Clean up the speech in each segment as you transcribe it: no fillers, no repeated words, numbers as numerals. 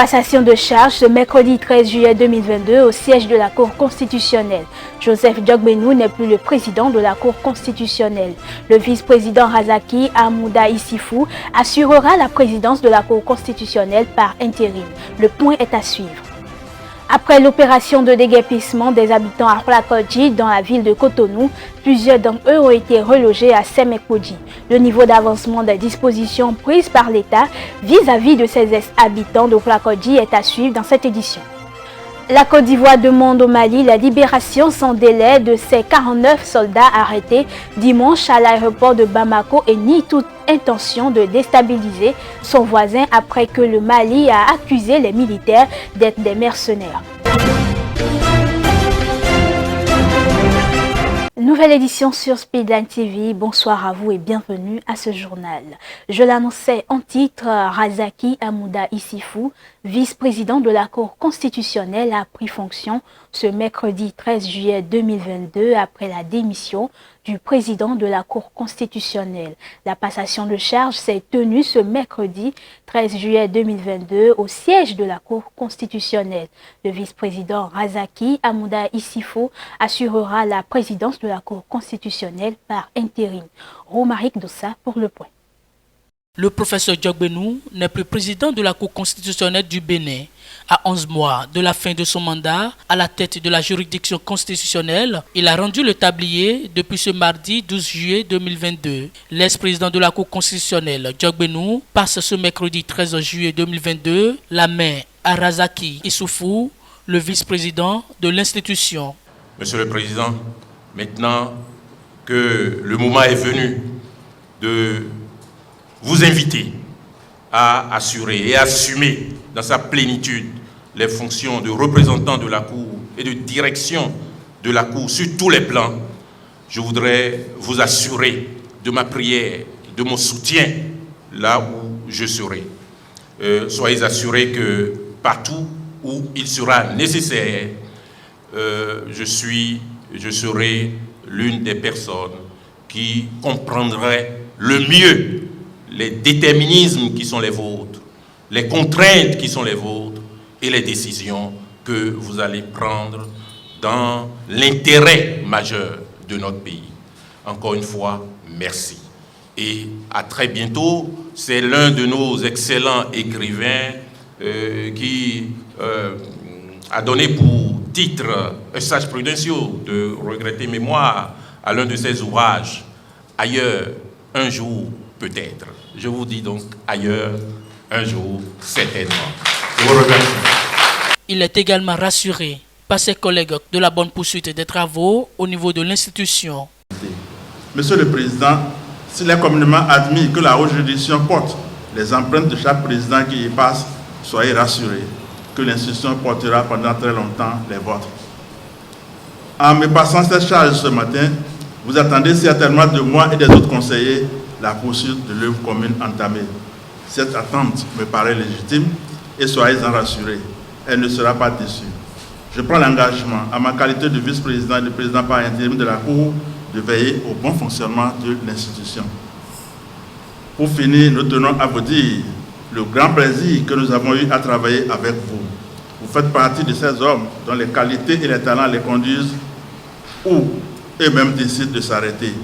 Passation de charge ce mercredi 13 juillet 2022 au siège de la Cour constitutionnelle. Joseph Diogbenou n'est plus le président de la Cour constitutionnelle. Le vice-président Razaki Amouda Issifou assurera la présidence de la Cour constitutionnelle par intérim. Le point est à suivre. Après l'opération de déguerpissement des habitants à Rolakodji dans la ville de Cotonou, plusieurs d'entre eux ont été relogés à Semekodji. Le niveau d'avancement des dispositions prises par l'État vis-à-vis de ces habitants de Rolakodji est à suivre dans cette édition. La Côte d'Ivoire demande au Mali la libération sans délai de ses 49 soldats arrêtés dimanche à l'aéroport de Bamako et nie toute intention de déstabiliser son voisin après que le Mali a accusé les militaires d'être des mercenaires. Nouvelle édition sur Speedline TV. Bonsoir à vous et bienvenue à ce journal. Je l'annonçais en titre, Razaki Amouda Issifou, vice-président de la Cour constitutionnelle, a pris fonction ce mercredi 13 juillet 2022 après la démission du président de la Cour constitutionnelle. La passation de charge s'est tenue ce mercredi 13 juillet 2022 au siège de la Cour constitutionnelle. Le vice-président Razaki Amouda Issifou assurera la présidence de la Cour constitutionnelle par intérim. Romaric Dossa pour le point. Le professeur Diogbenou n'est plus président de la Cour constitutionnelle du Bénin. À 11 mois de la fin de son mandat, à la tête de la juridiction constitutionnelle, il a rendu le tablier depuis ce mardi 12 juillet 2022. L'ex-président de la Cour constitutionnelle, Diogbenou, passe ce mercredi 13 juillet 2022 la main à Razaki Issifou, le vice-président de l'institution. Monsieur le Président, maintenant que le moment est venu de vous inviter à assurer et assumer dans sa plénitude les fonctions de représentant de la Cour et de direction de la Cour sur tous les plans, je voudrais vous assurer de ma prière, de mon soutien là où je serai. Soyez assurés que partout où il sera nécessaire, je serai l'une des personnes qui comprendrait le mieux les déterminismes qui sont les vôtres, les contraintes qui sont les vôtres et les décisions que vous allez prendre dans l'intérêt majeur de notre pays. Encore une fois, merci. Et à très bientôt. C'est l'un de nos excellents écrivains qui a donné pour titre un sage prudentieux de regretter mémoire à l'un de ses ouvrages, Ailleurs, un jour, peut-être. Je vous dis donc ailleurs, un jour, certainement. Je vous remercie. Il est également rassuré par ses collègues de la bonne poursuite des travaux au niveau de l'institution. Monsieur le Président, s'il est communément admis que la haute juridiction porte les empreintes de chaque président qui y passe, soyez rassurés que l'institution portera pendant très longtemps les vôtres. En me passant cette charge ce matin, vous attendez certainement de moi et des autres conseillers la poursuite de l'œuvre commune entamée. Cette attente me paraît légitime et soyez-en rassurés, elle ne sera pas déçue. Je prends l'engagement, à ma qualité de vice-président et de président par intérim de la Cour, de veiller au bon fonctionnement de l'institution. Pour finir, nous tenons à vous dire le grand plaisir que nous avons eu à travailler avec vous. Vous faites partie de ces hommes dont les qualités et les talents les conduisent où eux-mêmes décident de s'arrêter.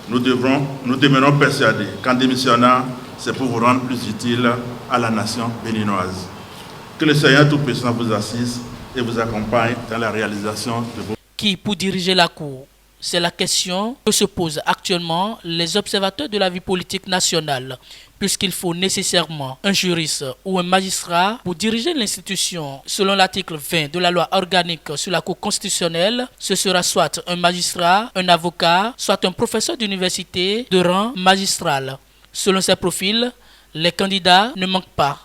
Nous demeurons persuadés qu'en démissionnant, c'est pour vous rendre plus utile à la nation béninoise. Que le Seigneur Tout-Puissant vous assiste et vous accompagne dans la réalisation de vos... Qui pour diriger la Cour? C'est la question que se posent actuellement les observateurs de la vie politique nationale, puisqu'il faut nécessairement un juriste ou un magistrat pour diriger l'institution. Selon l'article 20 de la loi organique sur la Cour constitutionnelle, ce sera soit un magistrat, un avocat, soit un professeur d'université de rang magistral. Selon ces profils, les candidats ne manquent pas.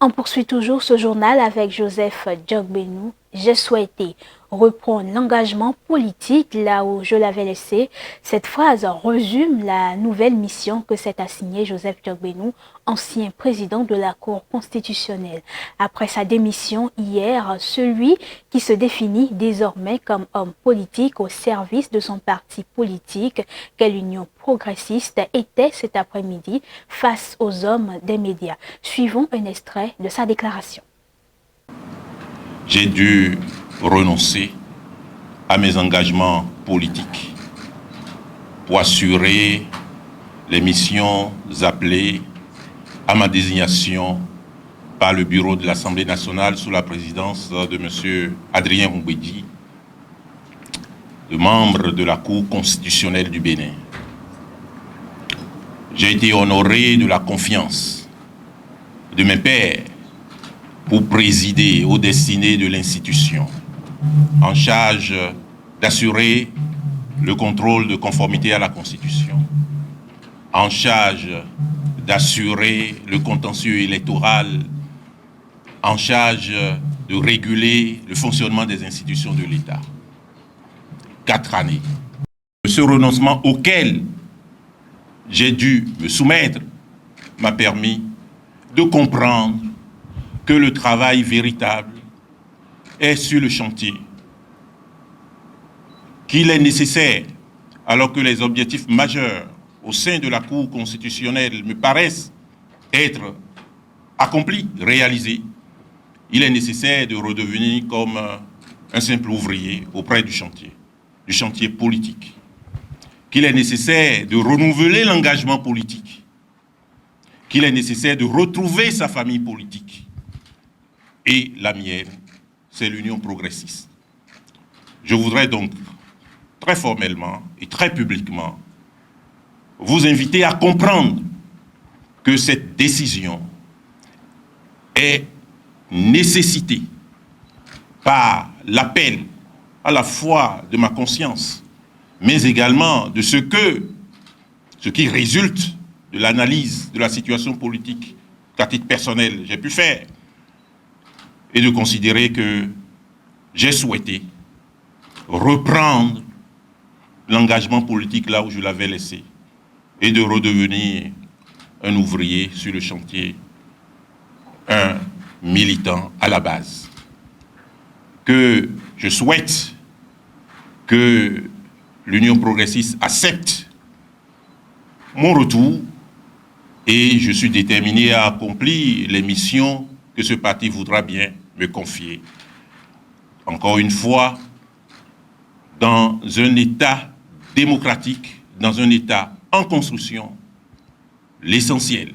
On poursuit toujours ce journal avec Joseph Diogbenou J'ai souhaité reprendre l'engagement politique là où je l'avais laissé. Cette phrase résume la nouvelle mission que s'est assignée Joseph Diogbenou, ancien président de la Cour constitutionnelle. Après sa démission hier, celui qui se définit désormais comme homme politique au service de son parti politique, qu'est l'Union progressiste, était cet après-midi face aux hommes des médias. Suivons un extrait de sa déclaration. J'ai dû renoncer à mes engagements politiques pour assurer les missions appelées à ma désignation par le bureau de l'Assemblée nationale sous la présidence de M. Adrien Mbedi, le membre de la Cour constitutionnelle du Bénin. J'ai été honoré de la confiance de mes pairs pour présider aux destinées de l'institution, en charge d'assurer le contrôle de conformité à la Constitution, en charge d'assurer le contentieux électoral, en charge de réguler le fonctionnement des institutions de l'État. 4 années. Ce renoncement auquel j'ai dû me soumettre m'a permis de comprendre que le travail véritable est sur le chantier, qu'il est nécessaire, alors que les objectifs majeurs au sein de la Cour constitutionnelle me paraissent être accomplis, réalisés, il est nécessaire de redevenir comme un simple ouvrier auprès du chantier politique, qu'il est nécessaire de renouveler l'engagement politique, qu'il est nécessaire de retrouver sa famille politique. Et la mienne, c'est l'Union progressiste. Je voudrais donc très formellement et très publiquement vous inviter à comprendre que cette décision est nécessitée par l'appel à la fois de ma conscience, mais également de ce qui résulte de l'analyse de la situation politique qu'à titre personnel j'ai pu faire, et de considérer que j'ai souhaité reprendre l'engagement politique là où je l'avais laissé et de redevenir un ouvrier sur le chantier, un militant à la base. Que je souhaite que l'Union progressiste accepte mon retour et je suis déterminé à accomplir les missions que ce parti voudra bien me confier. Encore une fois, dans un État démocratique, dans un État en construction, l'essentiel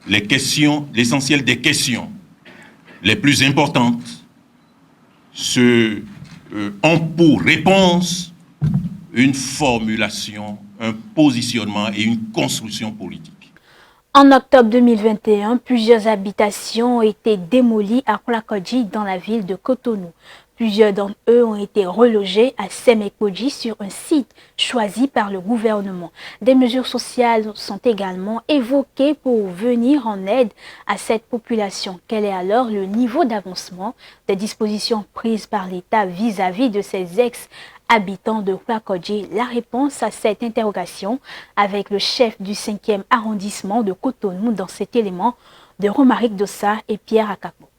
des questions les plus importantes ont pour réponse une formulation, un positionnement et une construction politique. En octobre 2021, plusieurs habitations ont été démolies à Kolakodji dans la ville de Cotonou. Plusieurs d'entre eux ont été relogés à Semekodji sur un site choisi par le gouvernement. Des mesures sociales sont également évoquées pour venir en aide à cette population. Quel est alors le niveau d'avancement des dispositions prises par l'État vis-à-vis de ces ex-habitants de Kolakodji? La réponse à cette interrogation avec le chef du 5e arrondissement de Cotonou dans cet élément de Romaric Dossa et Pierre Akakbo.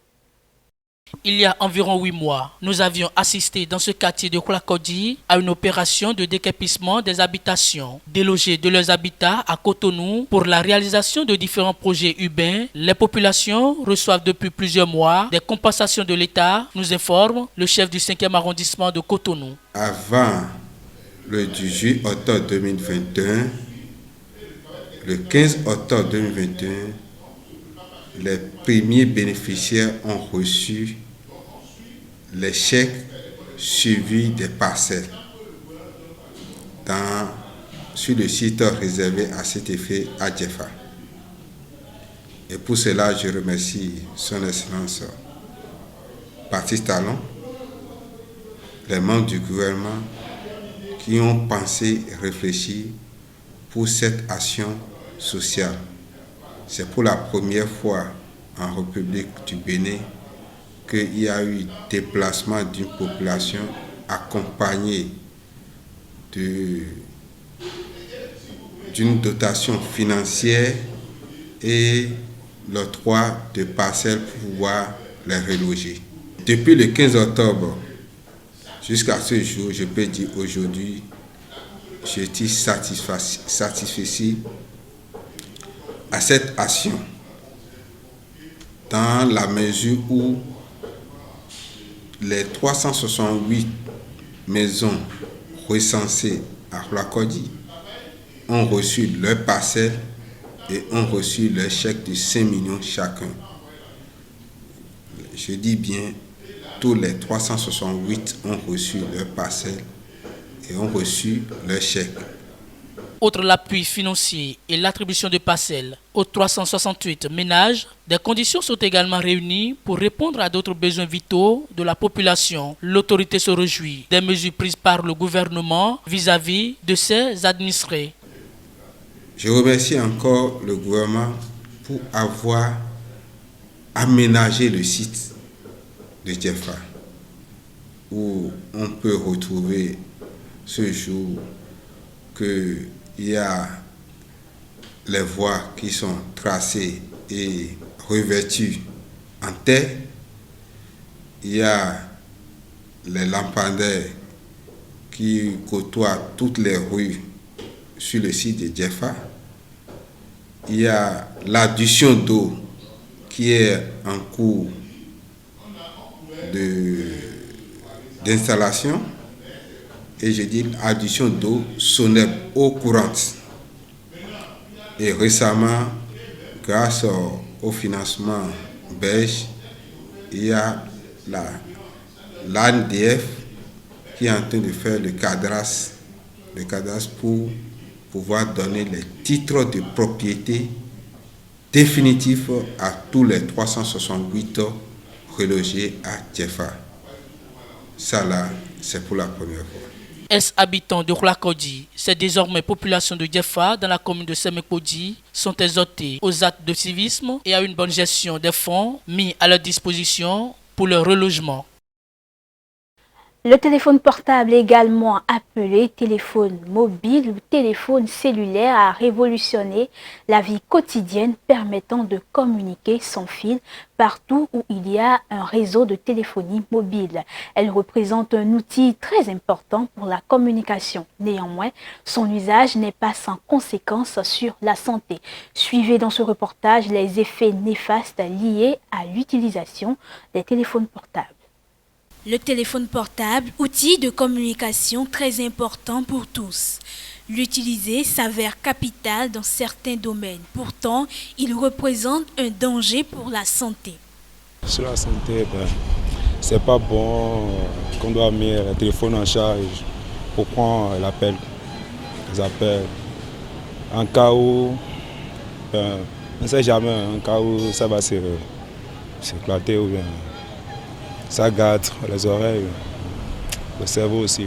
Il y a environ 8 mois, nous avions assisté dans ce quartier de Kolakodji à une opération de déguerpissement des habitations. Délogées de leurs habitats à Cotonou pour la réalisation de différents projets urbains, les populations reçoivent depuis plusieurs mois des compensations de l'État, nous informe le chef du 5e arrondissement de Cotonou. Avant le 18 octobre 2021, le 15 octobre 2021, les premiers bénéficiaires ont reçu les chèques suivis des parcelles sur le site réservé à cet effet à Djefa. Et pour cela, je remercie son Excellence Patrice Talon, les membres du gouvernement qui ont pensé et réfléchi pour cette action sociale. C'est pour la première fois en République du Bénin qu'il y a eu déplacement d'une population accompagnée d'une dotation financière et l'octroi de parcelles pour pouvoir les reloger. Depuis le 15 octobre jusqu'à ce jour, je peux dire aujourd'hui, je suis satisfait à cette action, dans la mesure où les 368 maisons recensées à Hlakodi ont reçu leur parcelle et ont reçu leur chèque de 5 millions chacun. Je dis bien, tous les 368 ont reçu leur parcelle et ont reçu leur chèque. Outre l'appui financier et l'attribution de parcelles aux 368 ménages, des conditions sont également réunies pour répondre à d'autres besoins vitaux de la population. L'autorité se réjouit des mesures prises par le gouvernement vis-à-vis de ses administrés. Je remercie encore le gouvernement pour avoir aménagé le site de Djefa, où on peut retrouver ce jour qu'il y a les voies qui sont tracées et revêtues en terre. Il y a les lampadaires qui côtoient toutes les rues sur le site de Djefa. Il y a l'adduction d'eau qui est en cours d'installation. Et je dis adduction d'eau sonnette, eau courante. Et récemment, grâce au financement belge, il y a l'ANDF qui est en train de faire le cadrage pour pouvoir donner les titres de propriété définitifs à tous les 368 relogés à Djefa. Ça là, c'est pour la première fois. Ex-habitants de Hlakodi, ces désormais populations de Djefa dans la commune de Semekodi sont exhortés aux actes de civisme et à une bonne gestion des fonds mis à leur disposition pour leur relogement. Le téléphone portable, également appelé téléphone mobile ou téléphone cellulaire, a révolutionné la vie quotidienne, permettant de communiquer sans fil partout où il y a un réseau de téléphonie mobile. Elle représente un outil très important pour la communication. Néanmoins, son usage n'est pas sans conséquences sur la santé. Suivez dans ce reportage les effets néfastes liés à l'utilisation des téléphones portables. Le téléphone portable, outil de communication très important pour tous. L'utiliser s'avère capital dans certains domaines. Pourtant, il représente un danger pour la santé. Sur la santé, c'est pas bon qu'on doit mettre le téléphone en charge pour prendre l'appel. Les appels. En cas où, on ne sait jamais, en cas où ça va s'éclater ou bien ça gâte les oreilles, le cerveau aussi.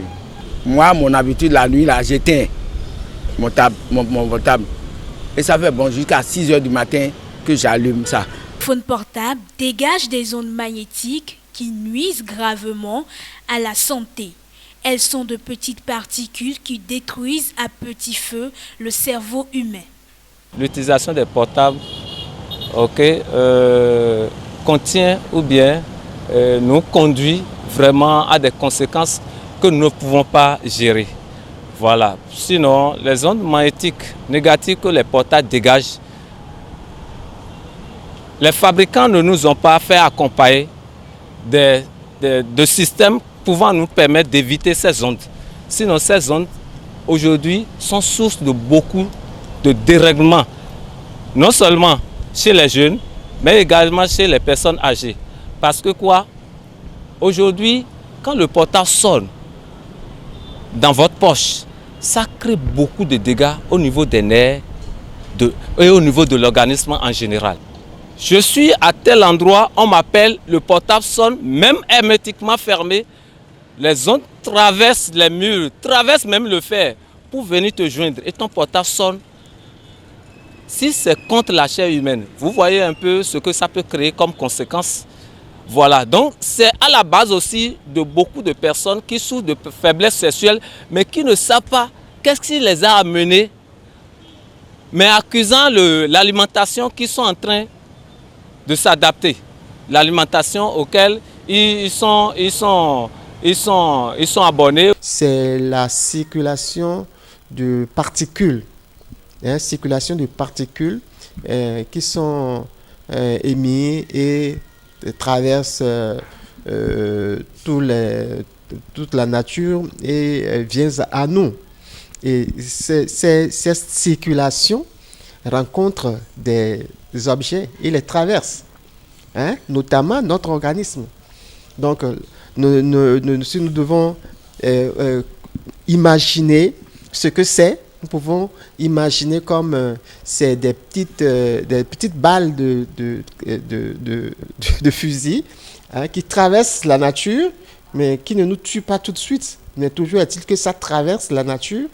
Moi, mon habitude, la nuit, là, j'éteins mon portable. Et ça fait bon jusqu'à 6 h du matin que j'allume ça. Le téléphone portable dégage des ondes magnétiques qui nuisent gravement à la santé. Elles sont de petites particules qui détruisent à petit feu le cerveau humain. L'utilisation des portables contient ou bien nous conduit vraiment à des conséquences que nous ne pouvons pas gérer. Voilà. Sinon, les ondes magnétiques négatives que les portables dégagent, les fabricants ne nous ont pas fait accompagner de systèmes pouvant nous permettre d'éviter ces ondes. Sinon, ces ondes, aujourd'hui, sont source de beaucoup de dérèglements, non seulement chez les jeunes, mais également chez les personnes âgées. Parce que quoi? Aujourd'hui, quand le portable sonne dans votre poche, ça crée beaucoup de dégâts au niveau des nerfs et au niveau de l'organisme en général. Je suis à tel endroit, on m'appelle, le portable sonne, même hermétiquement fermé. Les ondes traversent les murs, traversent même le fer pour venir te joindre. Et ton portable sonne. Si c'est contre la chair humaine, vous voyez un peu ce que ça peut créer comme conséquence. Voilà, donc c'est à la base aussi de beaucoup de personnes qui souffrent de faiblesse sexuelle, mais qui ne savent pas qu'est-ce qui les a amenés, mais accusant l'alimentation qui sont en train de s'adapter, l'alimentation auquel ils sont abonnés. C'est la circulation de particules, qui sont émises et traversent toute la nature et viennent à nous. Et cette circulation rencontre des objets et les traverse, notamment notre organisme. Donc, si nous devons imaginer ce que c'est, nous pouvons imaginer comme c'est des petites balles de fusil qui traversent la nature, mais qui ne nous tuent pas tout de suite. Mais toujours est-il que ça traverse la nature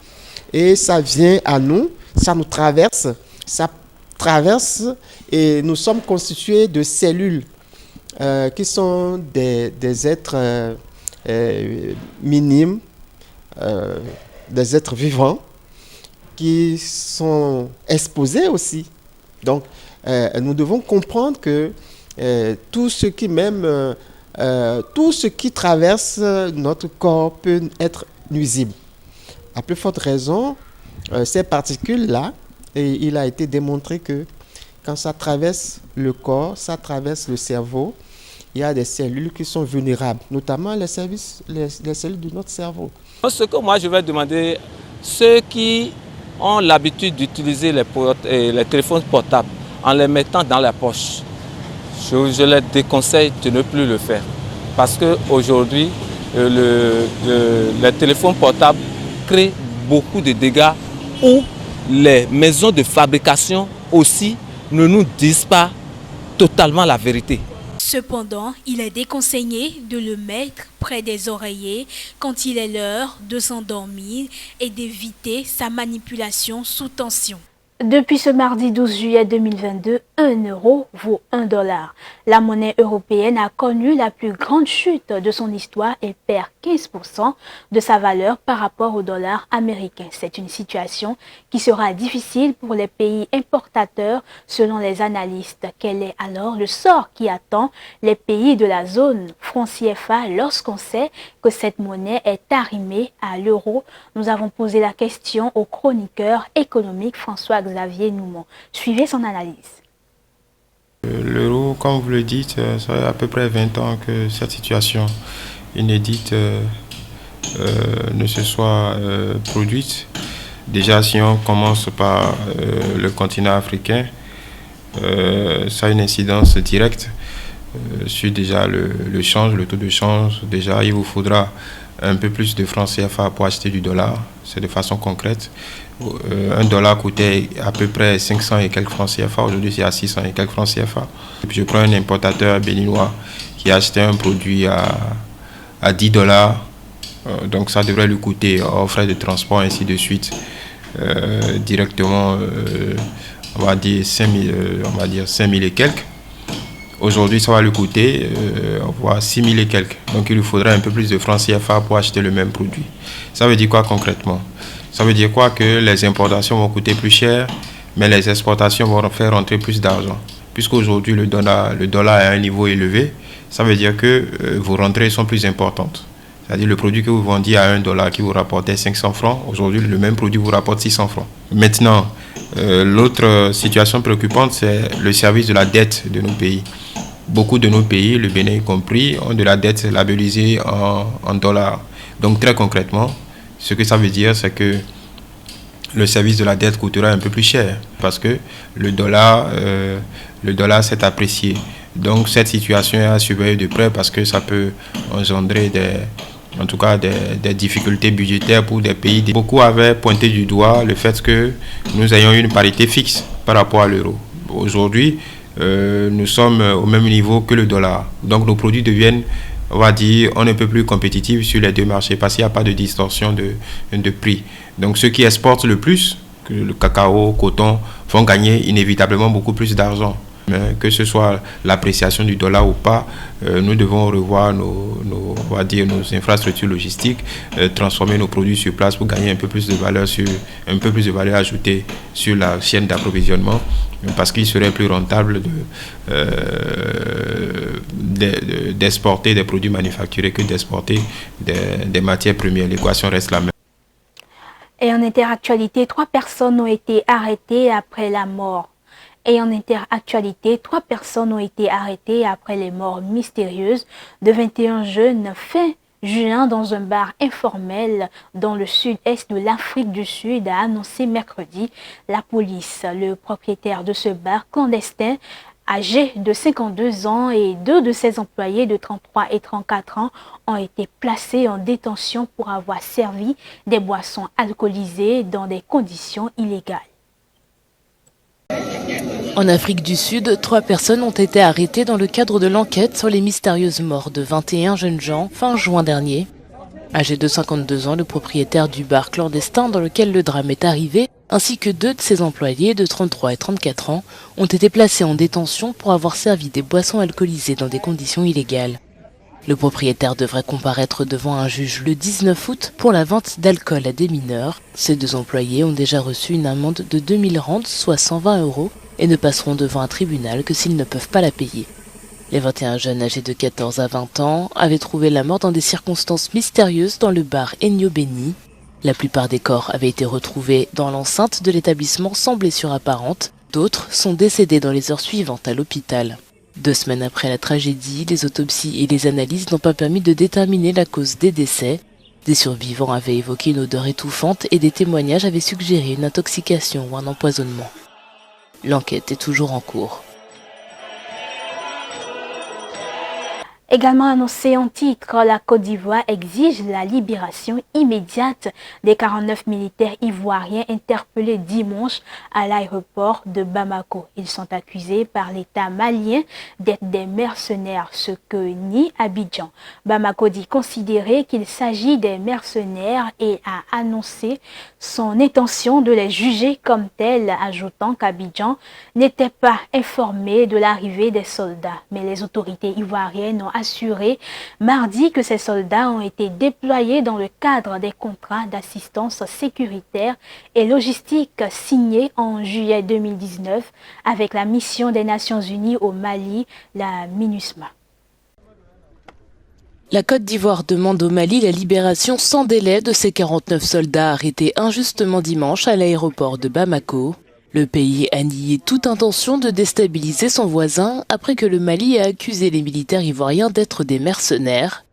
et ça vient à nous, ça nous traverse, et nous sommes constitués de cellules qui sont des êtres minimes, des êtres vivants qui sont exposés aussi. Donc, nous devons comprendre que tout ce qui traverse notre corps peut être nuisible. À plus forte raison, ces particules-là, et il a été démontré que quand ça traverse le corps, ça traverse le cerveau, il y a des cellules qui sont vulnérables, notamment les cellules de notre cerveau. Ce que moi je vais demander, ceux qui ont l'habitude d'utiliser les téléphones portables en les mettant dans la poche, je les déconseille de ne plus le faire. Parce qu'aujourd'hui, les téléphones portables créent beaucoup de dégâts où les maisons de fabrication aussi ne nous disent pas totalement la vérité. Cependant, il est déconseillé de le mettre près des oreillers quand il est l'heure de s'endormir et d'éviter sa manipulation sous tension. Depuis ce mardi 12 juillet 2022, 1 euro vaut 1 dollar. La monnaie européenne a connu la plus grande chute de son histoire et perd 15% de sa valeur par rapport au dollar américain. C'est une situation qui sera difficile pour les pays importateurs selon les analystes. Quel est alors le sort qui attend les pays de la zone franc CFA lorsqu'on sait que cette monnaie est arrimée à l'euro? Nous avons posé la question au chroniqueur économique François-Xavier Noumon. Suivez son analyse. L'euro, comme vous le dites, ça fait à peu près 20 ans que cette situation inédite ne se soit produite. Déjà, si on commence par le continent africain, ça a une incidence directe sur déjà le change, le taux de change. Déjà, il vous faudra un peu plus de francs CFA pour acheter du dollar. C'est de façon concrète. Un dollar coûtait à peu près 500 et quelques francs CFA. Aujourd'hui, c'est à 600 et quelques francs CFA. Et puis, je prends un importateur béninois qui a acheté un produit à 10 dollars. Donc, ça devrait lui coûter, hors frais de transport, ainsi de suite, directement, on va dire 5 000 et quelques. Aujourd'hui, ça va lui coûter 6 000 et quelques. Donc, il lui faudrait un peu plus de francs CFA pour acheter le même produit. Ça veut dire quoi concrètement? Ça veut dire quoi? Que les importations vont coûter plus cher, mais les exportations vont faire rentrer plus d'argent. Puisqu'aujourd'hui, le dollar est à un niveau élevé, ça veut dire que vos rentrées sont plus importantes. C'est-à-dire le produit que vous vendiez à 1 dollar qui vous rapportait 500 francs, aujourd'hui, le même produit vous rapporte 600 francs. Maintenant, l'autre situation préoccupante, c'est le service de la dette de nos pays. Beaucoup de nos pays, le Bénin y compris, ont de la dette labellisée en dollars. Donc très concrètement, ce que ça veut dire, c'est que le service de la dette coûtera un peu plus cher parce que le dollar s'est apprécié. Donc cette situation est à surveiller de près parce que ça peut engendrer des difficultés budgétaires pour des pays. Beaucoup avaient pointé du doigt le fait que nous ayons une parité fixe par rapport à l'euro. Aujourd'hui, nous sommes au même niveau que le dollar. Donc nos produits deviennent, on va dire, on ne peut plus compétitif sur les deux marchés parce qu'il n'y a pas de distorsion de prix. Donc ceux qui exportent le plus, que le cacao, coton, vont gagner inévitablement beaucoup plus d'argent. Que ce soit l'appréciation du dollar ou pas, nous devons revoir nos infrastructures logistiques, transformer nos produits sur place pour gagner un peu plus de valeur ajoutée sur la chaîne d'approvisionnement, parce qu'il serait plus rentable d'exporter des produits manufacturés que d'exporter des matières premières. L'équation reste la même. Et en interactualité, 3 personnes ont été arrêtées après la mort. Et en interactualité, 3 personnes ont été arrêtées après les morts mystérieuses de 21 jeunes fin juin dans un bar informel dans le sud-est de l'Afrique du Sud, a annoncé mercredi la police. Le propriétaire de ce bar clandestin, âgé de 52 ans, et 2 de ses employés de 33 et 34 ans ont été placés en détention pour avoir servi des boissons alcoolisées dans des conditions illégales. En Afrique du Sud, 3 personnes ont été arrêtées dans le cadre de l'enquête sur les mystérieuses morts de 21 jeunes gens fin juin dernier. Âgé de 52 ans, le propriétaire du bar clandestin dans lequel le drame est arrivé, ainsi que 2 de ses employés de 33 et 34 ans, ont été placés en détention pour avoir servi des boissons alcoolisées dans des conditions illégales. Le propriétaire devrait comparaître devant un juge le 19 août pour la vente d'alcool à des mineurs. Ces 2 employés ont déjà reçu une amende de 2000 rand, soit 120 €, et ne passeront devant un tribunal que s'ils ne peuvent pas la payer. Les 21 jeunes âgés de 14 à 20 ans avaient trouvé la mort dans des circonstances mystérieuses dans le bar Enyo Beni. La plupart des corps avaient été retrouvés dans l'enceinte de l'établissement sans blessure apparente. D'autres sont décédés dans les heures suivantes à l'hôpital. 2 semaines après la tragédie, les autopsies et les analyses n'ont pas permis de déterminer la cause des décès. Des survivants avaient évoqué une odeur étouffante et des témoignages avaient suggéré une intoxication ou un empoisonnement. L'enquête est toujours en cours. Également annoncé en titre, la Côte d'Ivoire exige la libération immédiate des 49 militaires ivoiriens interpellés dimanche à l'aéroport de Bamako. Ils sont accusés par l'État malien d'être des mercenaires, ce que nie Abidjan. Bamako dit considérer qu'il s'agit des mercenaires et a annoncé son intention de les juger comme tels, ajoutant qu'Abidjan n'était pas informé de l'arrivée des soldats. Mais les autorités ivoiriennes ont assuré mardi que ces soldats ont été déployés dans le cadre des contrats d'assistance sécuritaire et logistique signés en juillet 2019 avec la mission des Nations Unies au Mali, la MINUSMA. La Côte d'Ivoire demande au Mali la libération sans délai de ses 49 soldats arrêtés injustement dimanche à l'aéroport de Bamako. Le pays a nié toute intention de déstabiliser son voisin après que le Mali a accusé les militaires ivoiriens d'être des mercenaires.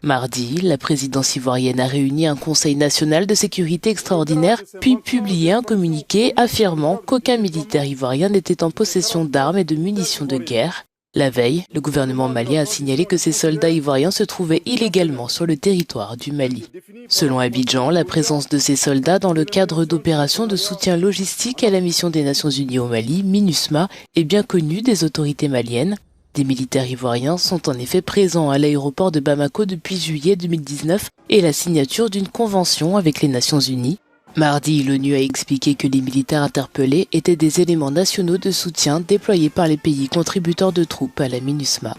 Mardi, la présidence ivoirienne a réuni un conseil national de sécurité extraordinaire, puis publié un communiqué affirmant qu'aucun militaire ivoirien n'était en possession d'armes et de munitions de guerre. La veille, le gouvernement malien a signalé que ces soldats ivoiriens se trouvaient illégalement sur le territoire du Mali. Selon Abidjan, la présence de ces soldats dans le cadre d'opérations de soutien logistique à la mission des Nations Unies au Mali, MINUSMA, est bien connue des autorités maliennes. Des militaires ivoiriens sont en effet présents à l'aéroport de Bamako depuis juillet 2019 et la signature d'une convention avec les Nations Unies. Mardi, l'ONU a expliqué que les militaires interpellés étaient des éléments nationaux de soutien déployés par les pays contributeurs de troupes à la MINUSMA.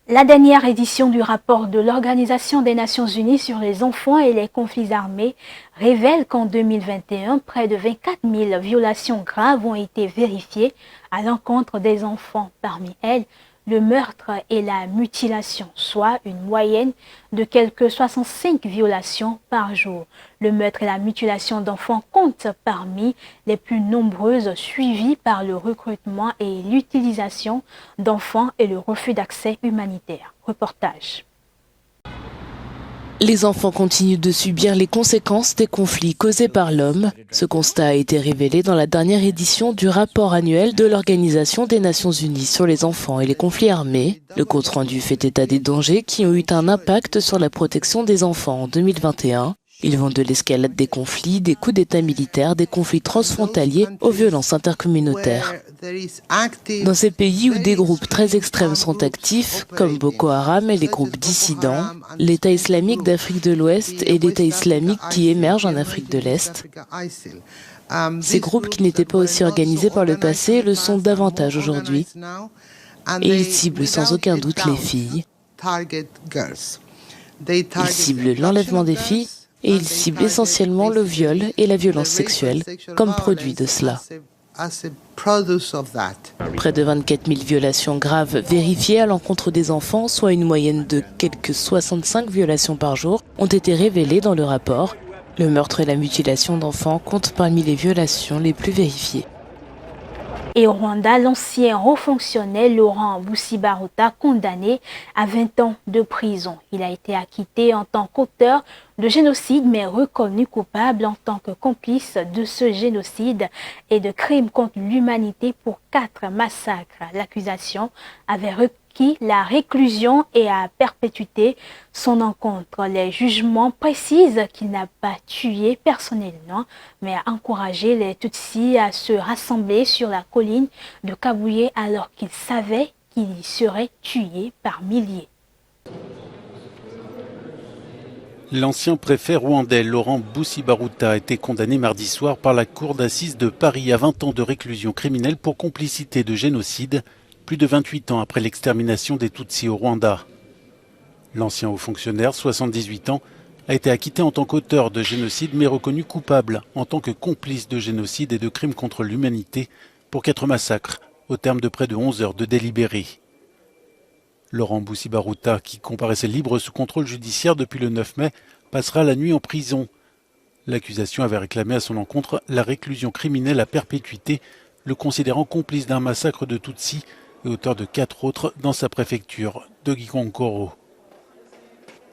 La dernière édition du rapport de l'Organisation des Nations Unies sur les enfants et les conflits armés révèle qu'en 2021, près de 24 000 violations graves ont été vérifiées à l'encontre des enfants. Parmi elles, le meurtre et la mutilation, soit une moyenne de quelques 65 violations par jour. Le meurtre et la mutilation d'enfants comptent parmi les plus nombreuses, suivies par le recrutement et l'utilisation d'enfants et le refus d'accès humanitaire. Reportage. Les enfants continuent de subir les conséquences des conflits causés par l'homme. Ce constat a été révélé dans la dernière édition du rapport annuel de l'Organisation des Nations Unies sur les enfants et les conflits armés. Le compte-rendu fait état des dangers qui ont eu un impact sur la protection des enfants en 2021. Ils vont de l'escalade des conflits, des coups d'état militaires, des conflits transfrontaliers aux violences intercommunautaires. Dans ces pays où des groupes très extrêmes sont actifs, comme Boko Haram et les groupes dissidents, l'État islamique d'Afrique de l'Ouest et l'État islamique qui émerge en Afrique de l'Est, Ces groupes qui n'étaient pas aussi organisés par le passé le sont davantage aujourd'hui et ils ciblent sans aucun doute les filles. Ils ciblent l'enlèvement des filles et ils ciblent essentiellement le viol et la violence sexuelle comme produit de cela. Près de 24 000 violations graves vérifiées à l'encontre des enfants, soit une moyenne de quelques 65 violations par jour, ont été révélées dans le rapport. Le meurtre et la mutilation d'enfants comptent parmi les violations les plus vérifiées. Et au Rwanda, l'ancien haut fonctionnaire Laurent Busibaruta, condamné à 20 ans de prison. Il a été acquitté en tant qu'auteur de génocide, mais reconnu coupable en tant que complice de ce génocide et de crimes contre l'humanité pour 4 massacres. L'accusation avait requis la réclusion et à perpétuité son encontre. Les jugements précisent qu'il n'a pas tué personnellement, mais a encouragé les Tutsis à se rassembler sur la colline de Kabuye alors qu'il savait qu'il y serait tué par milliers. L'ancien préfet rwandais Laurent Busibaruta a été condamné mardi soir par la cour d'assises de Paris à 20 ans de réclusion criminelle pour complicité de génocide, plus de 28 ans après l'extermination des Tutsis au Rwanda. L'ancien haut fonctionnaire, 78 ans, a été acquitté en tant qu'auteur de génocide mais reconnu coupable en tant que complice de génocide et de crimes contre l'humanité pour 4 massacres au terme de près de 11 heures de délibéré. Laurent Busibaruta, qui comparaissait libre sous contrôle judiciaire depuis le 9 mai, passera la nuit en prison. L'accusation avait réclamé à son encontre la réclusion criminelle à perpétuité, le considérant complice d'un massacre de Tutsis et auteur de 4 autres dans sa préfecture de Gikonkoro.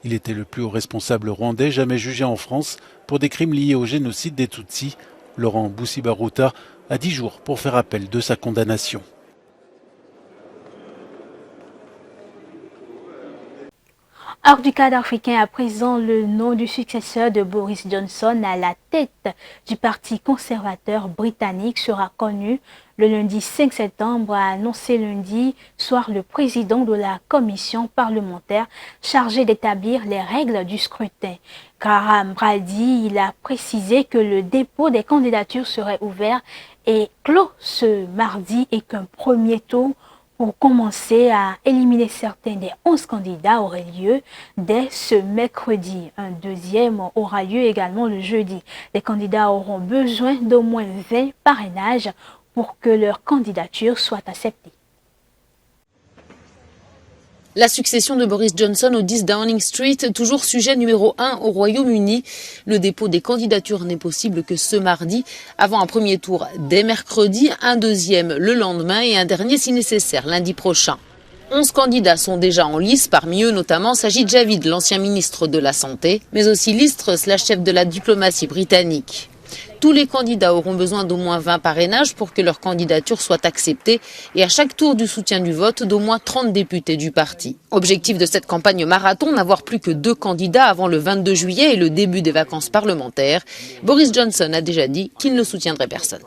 Il était le plus haut responsable rwandais jamais jugé en France pour des crimes liés au génocide des Tutsis. Laurent Busibaruta a 10 jours pour faire appel de sa condamnation. Hors du cadre africain, à présent, le nom du successeur de Boris Johnson à la tête du Parti conservateur britannique sera connu le lundi 5 septembre, a annoncé lundi soir le président de la commission parlementaire chargée d'établir les règles du scrutin. Graham Brady, il a précisé que le dépôt des candidatures serait ouvert et clos ce mardi et qu'un premier tour pour commencer à éliminer certains des 11 candidats aurait lieu dès ce mercredi. Un deuxième aura lieu également le jeudi. Les candidats auront besoin d'au moins 20 parrainages pour que leur candidature soit acceptée. La succession de Boris Johnson au 10 Downing Street, toujours sujet numéro 1 au Royaume-Uni. Le dépôt des candidatures n'est possible que ce mardi, avant un premier tour dès mercredi, un deuxième le lendemain et un dernier si nécessaire lundi prochain. 11 candidats sont déjà en lice, parmi eux notamment Sajid Javid, l'ancien ministre de la Santé, mais aussi Liz Truss, la chef de la diplomatie britannique. Tous les candidats auront besoin d'au moins 20 parrainages pour que leur candidature soit acceptée et à chaque tour du soutien du vote d'au moins 30 députés du parti. Objectif de cette campagne marathon, n'avoir plus que 2 candidats avant le 22 juillet et le début des vacances parlementaires. Boris Johnson a déjà dit qu'il ne soutiendrait personne.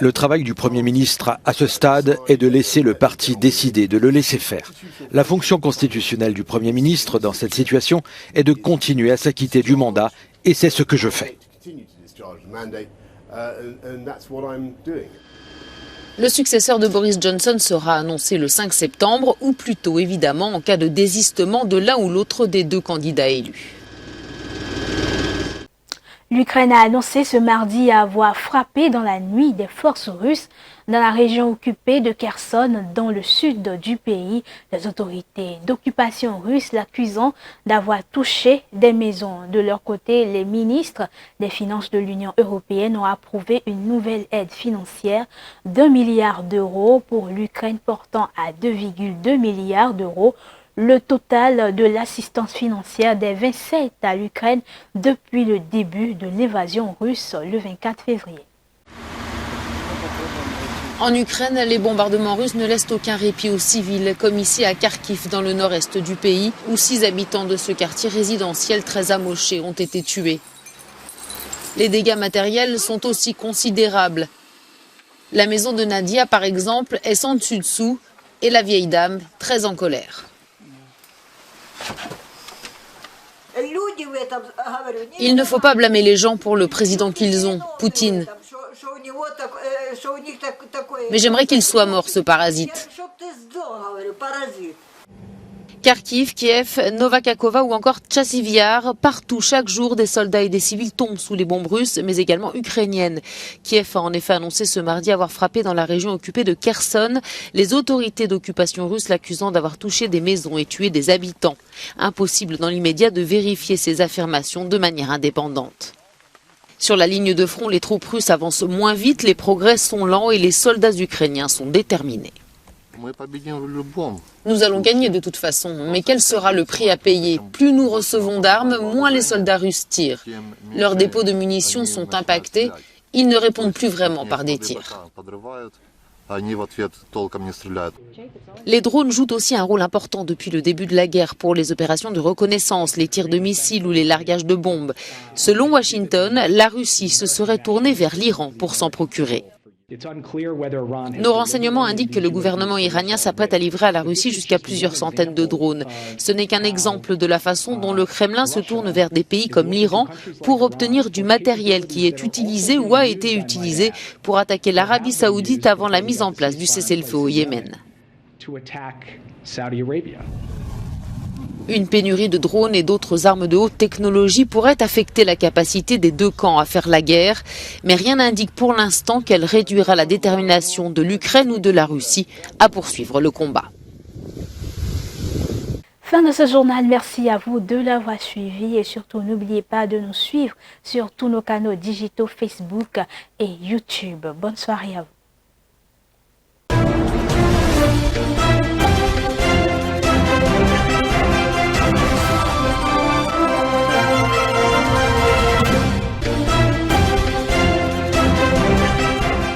Le travail du Premier ministre à ce stade est de laisser le parti décider, de le laisser faire. La fonction constitutionnelle du Premier ministre dans cette situation est de continuer à s'acquitter du mandat et c'est ce que je fais. Le successeur de Boris Johnson sera annoncé le 5 septembre ou plus tôt évidemment en cas de désistement de l'un ou l'autre des 2 candidats élus. L'Ukraine a annoncé ce mardi avoir frappé dans la nuit des forces russes dans la région occupée de Kherson, dans le sud du pays. Les autorités d'occupation russes l'accusant d'avoir touché des maisons. De leur côté, les ministres des Finances de l'Union européenne ont approuvé une nouvelle aide financière d'1 milliard d'euros pour l'Ukraine, portant à 2,2 milliards d'euros le total de l'assistance financière des 27 à l'Ukraine depuis le début de l'invasion russe le 24 février. En Ukraine, les bombardements russes ne laissent aucun répit aux civils, comme ici à Kharkiv, dans le nord-est du pays, où 6 habitants de ce quartier résidentiel très amoché ont été tués. Les dégâts matériels sont aussi considérables. La maison de Nadia, par exemple, est sans dessus-dessous, et la vieille dame, très en colère. Il ne faut pas blâmer les gens pour le président qu'ils ont, Poutine. Mais j'aimerais qu'il soit mort, ce parasite. Kharkiv, Kiev, Novakakova ou encore Tchassivyar, partout, chaque jour, des soldats et des civils tombent sous les bombes russes, mais également ukrainiennes. Kiev a en effet annoncé ce mardi avoir frappé dans la région occupée de Kherson, les autorités d'occupation russe l'accusant d'avoir touché des maisons et tué des habitants. Impossible dans l'immédiat de vérifier ces affirmations de manière indépendante. Sur la ligne de front, les troupes russes avancent moins vite, les progrès sont lents et les soldats ukrainiens sont déterminés. Nous allons gagner de toute façon, mais quel sera le prix à payer? Plus nous recevons d'armes, moins les soldats russes tirent. Leurs dépôts de munitions sont impactés, ils ne répondent plus vraiment par des tirs. Les drones jouent aussi un rôle important depuis le début de la guerre pour les opérations de reconnaissance, les tirs de missiles ou les largages de bombes. Selon Washington, la Russie se serait tournée vers l'Iran pour s'en procurer. Nos renseignements indiquent que le gouvernement iranien s'apprête à livrer à la Russie jusqu'à plusieurs centaines de drones. Ce n'est qu'un exemple de la façon dont le Kremlin se tourne vers des pays comme l'Iran pour obtenir du matériel qui est utilisé ou a été utilisé pour attaquer l'Arabie saoudite avant la mise en place du cessez-le-feu au Yémen. Une pénurie de drones et d'autres armes de haute technologie pourrait affecter la capacité des deux camps à faire la guerre, mais rien n'indique pour l'instant qu'elle réduira la détermination de l'Ukraine ou de la Russie à poursuivre le combat. Fin de ce journal, merci à vous de l'avoir suivi et surtout n'oubliez pas de nous suivre sur tous nos canaux digitaux Facebook et YouTube. Bonne soirée à vous.